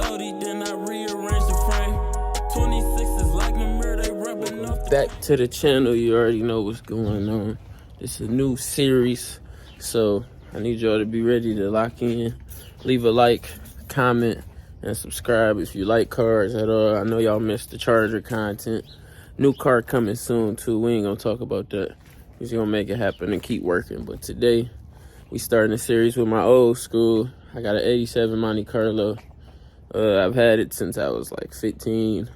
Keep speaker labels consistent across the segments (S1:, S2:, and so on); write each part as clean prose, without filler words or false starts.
S1: then I rearrange the frame. 26 is like number, they rubbing off. Back to the channel, you already know what's going on. It's a new series, so I need y'all to be ready to lock in. Leave a like, comment, and subscribe if you like cars at all. I know y'all missed the Charger content. New car coming soon too. We ain't gonna talk about that. He's gonna make it happen and keep working. But today, we starting a series with my old school. I got an 87 Monte Carlo. I've had it since I was like 15.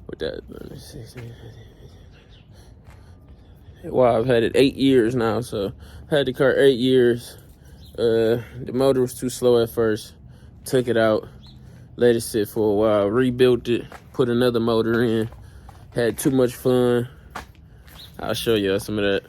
S1: With that, wow, I've had it 8 years now. So I had the car 8 years. The motor was too slow at first. Took it out, let it sit for a while, rebuilt it, put another motor in. Had too much fun. I'll show y'all some of that.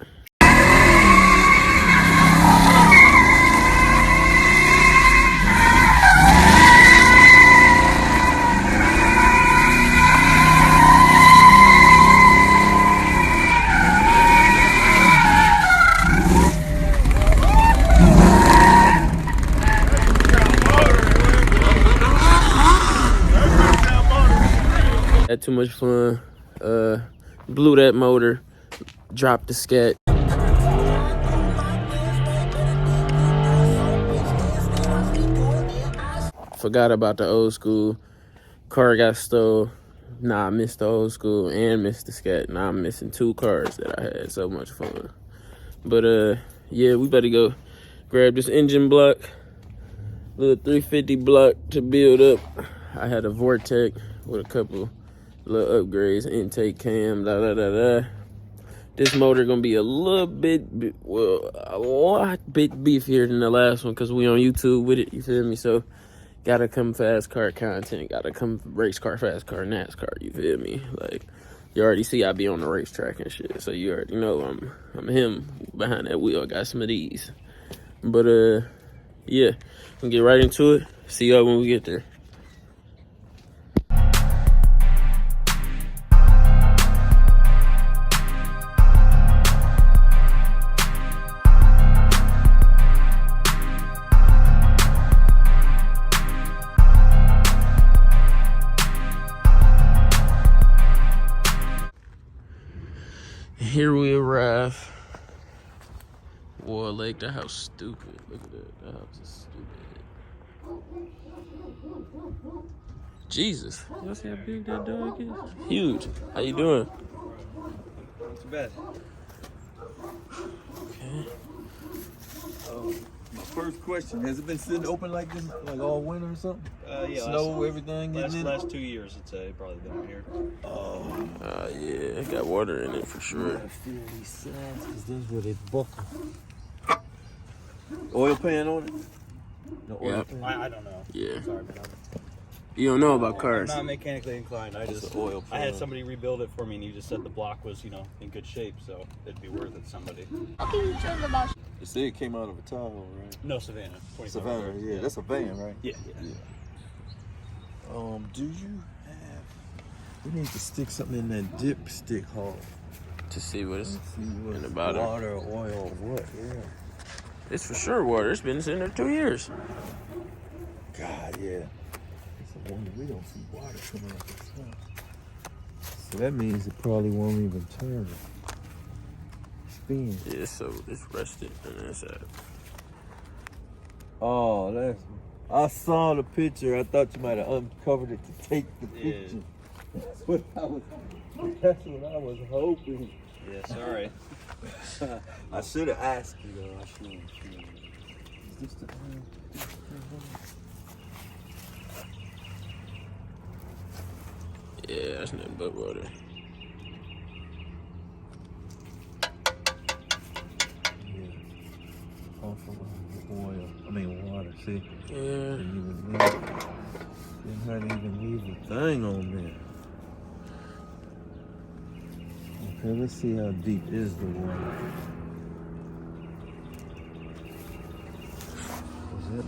S1: Had too much fun. Blew that motor, dropped the scat. Forgot about the old school. Car got stole. Nah, I missed the old school and missed the scat. Now I'm missing 2 cars that I had so much fun. But yeah, we better go grab this engine block. Little 350 block to build up. I had a Vortec with a couple little upgrades, intake cam, This motor gonna be a little bit, well, a lot bit beefier than the last one because we on YouTube with it, you feel me? So gotta come fast car content, gotta come race car, fast car, NASCAR, you feel me? Like, you already see I be on the racetrack and shit, so you already know I'm him behind that wheel. I got some of these. But yeah, we'll get right into it. See y'all when we get there. Here we arrive. Whoa, Lake, that house stupid. Look at that. That house is stupid. Jesus. Y'all see how big that dog is? Huge. How you doing?
S2: Not too bad.
S1: Okay.
S2: My first question, has it been sitting open like this like all winter or something?
S3: Yeah.
S2: Snow, everything getting in it?
S3: Last 2 years, I'd say, probably been here.
S1: Yeah, it got water in it for sure.
S2: I feel these sides because that's where they buckle. Oil pan on it? No oil pan?
S3: I don't know.
S1: Yeah.
S3: Sorry, but
S1: You don't know about cars.
S3: I'm not mechanically inclined.
S2: Oil
S3: I had
S2: pan.
S3: somebody rebuild it for me, and he just said the block was, in good shape, so it'd be worth it to somebody.
S4: What can you tell me about?
S2: You say it came out of a Tahoe, right?
S3: No, Savannah. 25
S2: Savannah,
S3: hours.
S2: yeah. That's a van, right?
S3: Yeah.
S2: Do you have... We need to stick something in that dipstick hole.
S1: To see what it's
S2: See
S1: in the bottom.
S2: Water, oil, what? Yeah.
S1: It's for sure water. It's been sitting there 2 years.
S2: God, yeah. It's a wonder we don't see water coming out this stuff. So that means it probably won't even turn. Spin.
S1: Yeah, so it's rusted on the inside.
S2: Oh, that's... I saw the picture. I thought you might have uncovered it to take the picture. That's what I was hoping.
S3: Yeah, sorry.
S2: I should have asked you though. I should have. Is this the
S1: Yeah, that's nothing but water.
S2: Yeah. Off of oil. I mean water. See?
S1: Yeah.
S2: Didn't even leave a thing on there. Okay, let's see how deep is the water. Is it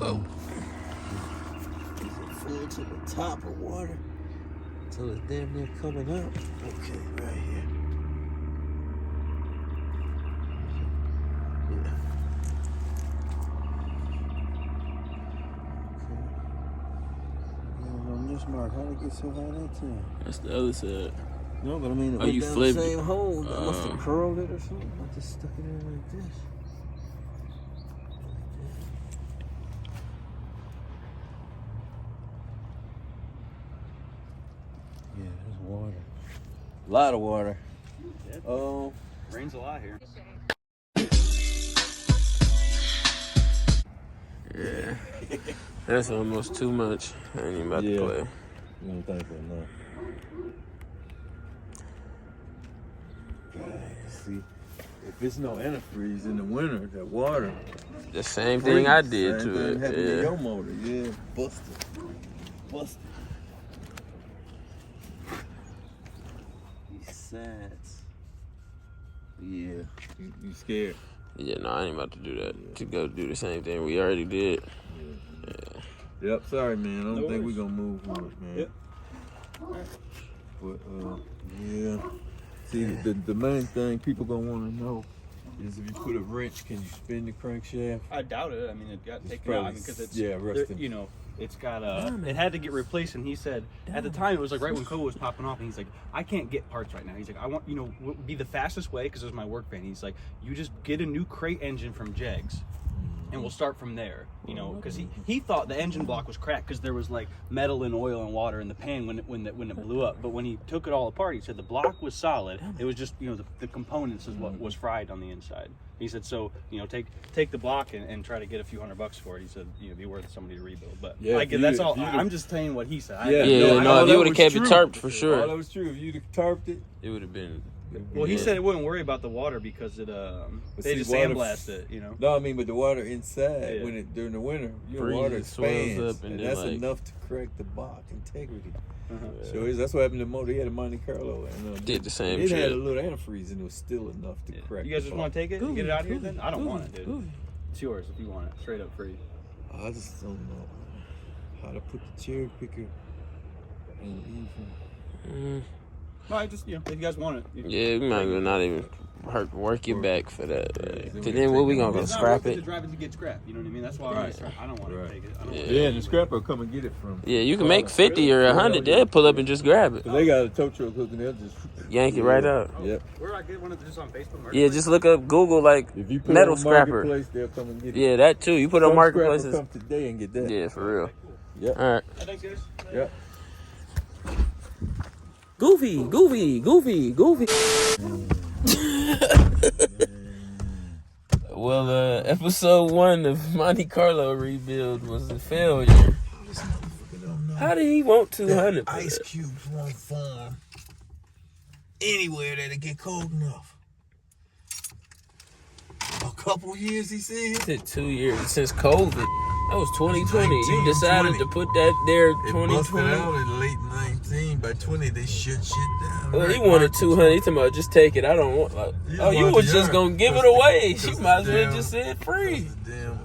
S2: full to the top of water? Till it's damn near coming up. Okay, right here. Yeah. Okay. push mark. How'd it get so high that time?
S1: That's the other side.
S2: No, but I mean, it
S1: Oh,
S2: went
S1: you
S2: down
S1: flipped
S2: the
S1: it.
S2: same hole. I must have curled it or something. I just stuck it in like this. Yeah, there's water. A lot of water.
S3: Yep.
S2: Oh,
S3: Rains a lot here.
S1: Yeah. That's almost too much. I ain't even about to play.
S2: You don't think so, no. See, if it's no antifreeze in the winter, that water.
S1: The same thing I did
S2: Same
S1: to
S2: thing
S1: it.
S2: happened to
S1: Yeah.
S2: your motor. Yeah, busted. Busted. These sides. Yeah. You scared?
S1: Yeah, no, I ain't about to do that. To go do the same thing we already did.
S2: Yeah. Yep, sorry, man. I don't think we're going to move on it, man.
S3: Yep.
S2: But, yeah. See, the main thing people going to want to know is if you put a wrench, can you spin the crankshaft?
S3: I doubt it. I mean, it got taken
S2: probably-
S3: out. I mean, because it's
S2: rusted.
S3: you know, it's got it had to get replaced. And he said at the time it was like right when COVID was popping off, and he's like, I can't get parts right now. He's like, I want what would be the fastest way because it was my work van. He's like, you just get a new crate engine from Jegs. And we'll start from there, you know, because he thought the engine block was cracked because there was like metal and oil and water in the pan when it blew up. But when he took it all apart, he said the block was solid. It was just, you know, the components is what was fried on the inside. He said, so, you know, take the block and try to get a few $100 for it. He said, you know, be worth somebody to rebuild. But
S2: Yeah,
S3: I get that's all. I'm just saying what he said.
S2: Yeah,
S1: No, if you would have kept it tarped for
S2: Oh,
S1: sure,
S2: that was true. If you'd have tarped it,
S1: it would have been.
S3: Well, he said it wouldn't worry about the water because it they
S2: see,
S3: just
S2: water-
S3: sandblast it, you know.
S2: No, I mean, but the water inside
S3: Yeah.
S2: when it during the winter, your
S1: Freezes,
S2: water
S1: swells
S2: expands,
S1: up, and
S2: and
S1: then,
S2: that's
S1: like-
S2: enough to correct the block integrity.
S3: Uh-huh.
S2: So that's what happened to the motor. He had a Monte Carlo, and
S1: Did the same
S2: it had a
S1: shit.
S2: little antifreeze, and it was still enough to
S3: Yeah.
S2: correct.
S3: You guys
S2: the
S3: just
S2: block.
S3: want to take it and get it out of here then? I don't want it, dude.
S1: Goofy.
S3: It's yours if you want it, straight up free.
S2: I just don't know how to put the cherry picker in even.
S3: No, I just, you know, if you guys want it.
S1: Yeah, we might as well not even work you back for that.
S2: Yeah.
S1: Like. Then what we gonna go
S3: It's not
S1: scrap
S3: worth it
S1: it?
S3: to drive it to get scrapped. You know what I mean? That's why I don't want to take it. I don't want
S2: Yeah, and the scrapper will come and get it from.
S1: Yeah, you can make 50 or 100. They'll pull up and just grab it.
S2: Cause they got a tow truck hook and they'll just
S1: Yank it right out.
S2: Yep.
S3: Where do I get one of the just on Facebook?
S1: Yeah, just look up Google like
S2: If you put
S1: metal
S2: on
S1: scrapper.
S2: Marketplace, they'll come and get it.
S1: Yeah, that too. You put on
S2: Some scrapper
S1: marketplaces.
S2: come today and get that.
S1: Yeah, for real.
S2: Yep.
S1: All right.
S3: Thanks, guys.
S2: Yep.
S1: Goofy. Well, episode 1 of Monte Carlo rebuild was a failure. How did he want 200? for
S2: Ice
S1: that?
S2: cubes won't form anywhere that it get cold enough. A couple years, he said.
S1: It took 2 years since COVID. That was 2020. You
S2: 19,
S1: decided
S2: 20.
S1: to put that there
S2: It busted
S1: 2020.
S2: out in late 19. By 20, they shut shit down.
S1: Well,
S2: Right,
S1: he wanted
S2: market.
S1: 200. He talking about just take it. I don't want. Like,
S2: Yeah,
S1: oh, you
S2: well,
S1: was just
S2: yeah.
S1: gonna give it
S2: Cause
S1: away.
S2: the-
S1: She
S2: cause
S1: might as
S2: the
S1: well
S2: damn-
S1: just said free.
S2: The damn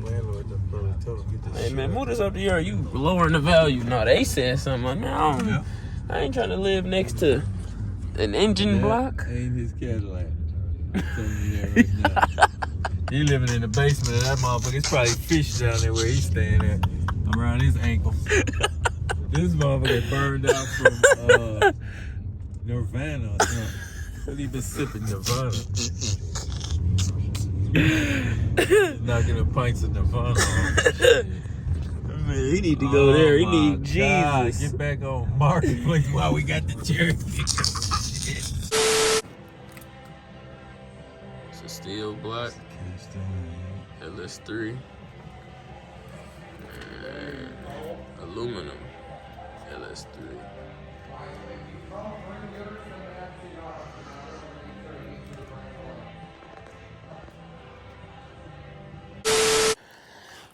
S2: landlord done probably told him get this
S1: Hey
S2: shit
S1: man,
S2: out.
S1: move this up to here. You lowering the value? No, they said something like, man, I ain't trying to live next to an engine block.
S2: Ain't his Cadillac. I'm telling you that right now. He living in the basement of that motherfucker. It's probably fish down there where he's staying at, around his ankles. This motherfucker burned out from Nirvana or something. What he been sipping Nirvana? Knocking the pints of Nirvana off.
S1: Man, he need to go there. He
S2: my
S1: need
S2: God,
S1: Jesus.
S2: Get back on Marketplace while we got the cherry picker.
S1: It's a steel block, LS3, and aluminum LS3.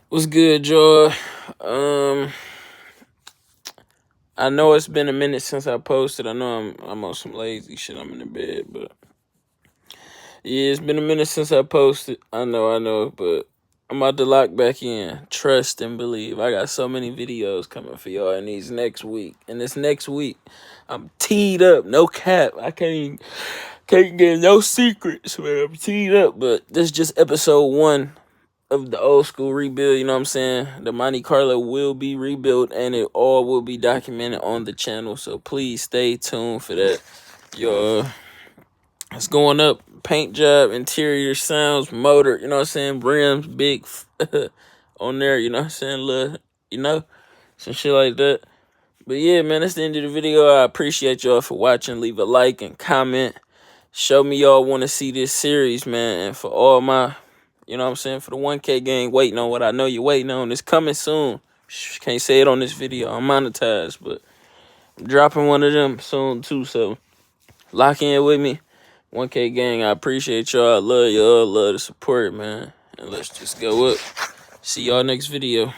S1: What's good, Joy? I know it's been a minute since I posted. I know I'm on some lazy shit. I'm in the bed, but yeah, it's been a minute since I posted. I know, but I'm about to lock back in. Trust and believe. I got so many videos coming for y'all in these next week. And this next week, I'm teed up. No cap. I can't get no secrets, man. I'm teed up. But this is just episode 1 of the old school rebuild, you know what I'm saying? The Monte Carlo will be rebuilt and it all will be documented on the channel. So please stay tuned for that. Yo, it's going up. Paint job, interior sounds, motor, you know what I'm saying? Rims, big on there, you know what I'm saying? Little, you know, some shit like that. But yeah, man, that's the end of the video. I appreciate y'all for watching. Leave a like and comment. Show me y'all want to see this series, man. And for all my, you know what I'm saying, for the 1K gang waiting on what I know you're waiting on, it's coming soon. Can't say it on this video. I'm monetized, but I'm dropping one of them soon too. So lock in with me. 1K gang, I appreciate y'all. I love y'all. Love the support, man. And let's just go up. See y'all next video.